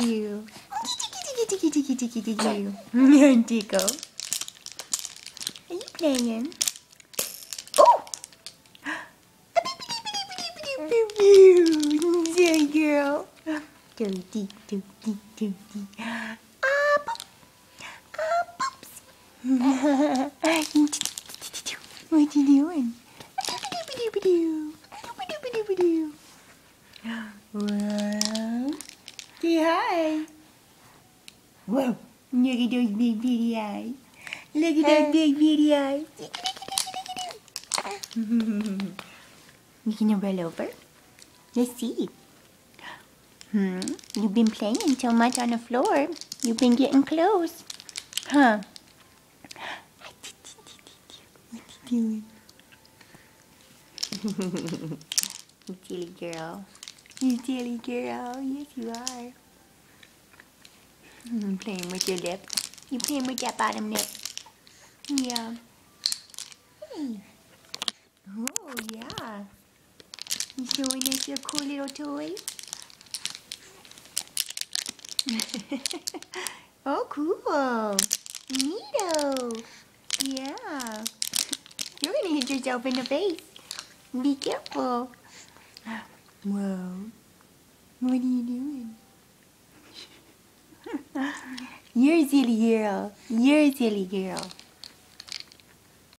you. Tico. Are you playing? Oh! Silly girl. Dirty. Ah, poop. What you doing? Well, say hi. Whoa, look at those big pretty eyes. Look at those big pretty eyes. You gonna roll over? Let's see. You've been playing so much on the floor. You've been getting close. Huh? What you doing? You silly girl. You silly girl. Yes, you are. Playing with your lip. You playing with that bottom lip. Yeah. Hey. Oh, yeah. You showing us your cool little toy? Oh, cool. Neato. Yeah. You're gonna hit yourself in the face. Be careful. Whoa. What are you doing? You're a silly girl. You're a silly girl.